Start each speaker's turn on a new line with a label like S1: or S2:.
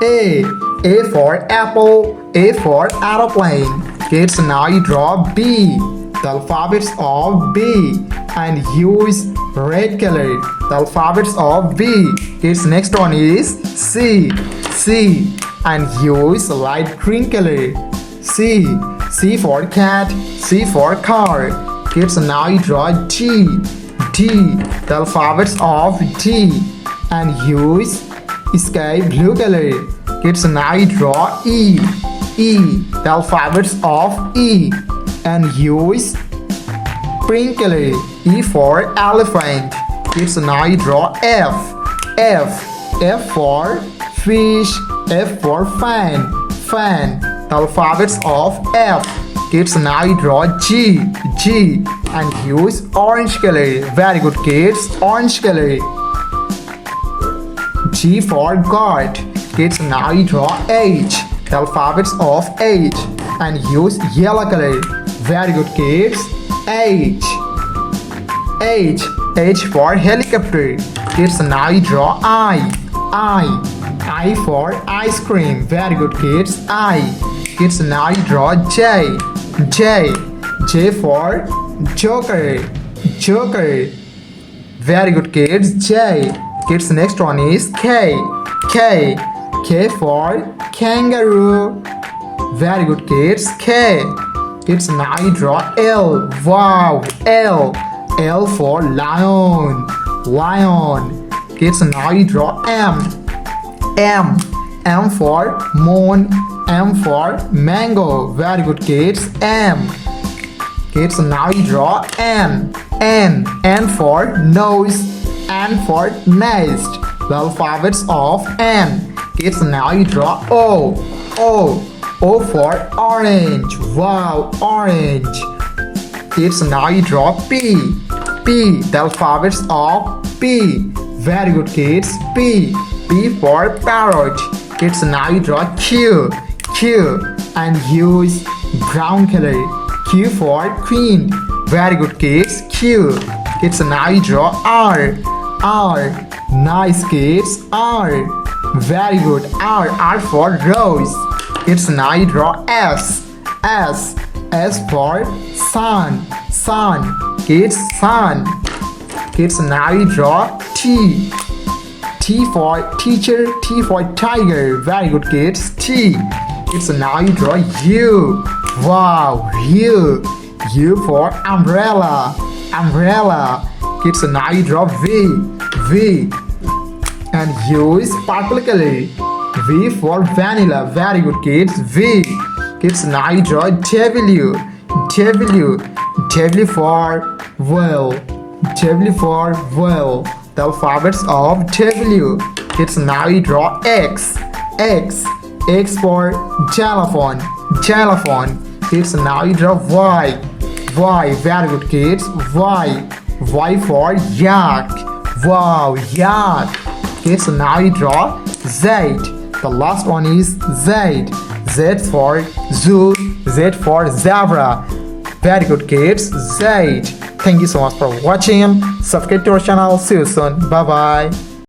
S1: A. A for apple. A for aeroplane. Kids, now you draw B. The alphabets of B and use red color. The alphabets of B. Kids, next one is C. C and use light green color. C. C for cat. C for car. Kids, now you draw D. D. The alphabets of D and use sky blue color. Kids, now you draw E. E. The alphabets of E and use pink color. E for elephant. Kids, now you draw F. F. F for fish. F for fan. Fan. The alphabets of F. Kids, now you draw G. G and use orange color. Very good, kids. Orange color. G for God. Kids, now you draw H. The alphabets of H and use yellow color. Very good, kids. H. H. H for helicopter. Kids, now you draw I. I. I for ice cream. Very good, kids. I. Kids, now you draw J. J. J for joker. Joker. Very good, kids. J. Kids, next one is K. K. K for kangaroo. Very good, kids. K. Kids, now you draw L. Wow. L. L for lion. Lion. Kids, now you draw M. M. M for moon. M for mango. Very good, kids. M. Kids, now you draw N. N. N for nose. N for nest. The alphabets of N. Kids, now you draw O. O. O for orange. Wow, orange. Kids, now you draw P. P. The alphabets of P. Very good, kids. P. P for parrot. Kids, now you draw Q. Q and use brown color. Q for queen. Very good, kids. Q. Kids, now you draw R. R. Nice, kids. R. Very good. R. R for rose. Kids, now you draw S. S. S for sun. Sun. Kids, sun. Kids, now you draw T. T for teacher. T for tiger. Very good, kids. T. Kids, now you draw U. Wow, U. U for umbrella. Umbrella. Kids, now you draw V. V and use purple color. V for vanilla. Very good, kids. V. Kids, now you draw W. W. W for well. W for well. The alphabets of W. Kids, now you draw X. X. X for xylophone. Xylophone. Kids, now you draw Y. Y. Very good, kids. Y. Y for yak. Wow, yak. Kids, now you draw Z. The last one is Z. Z for zoo. Z for zebra. Very good, kids. Z. Thank you so much for watching. Subscribe to our channel. See you soon. Bye bye.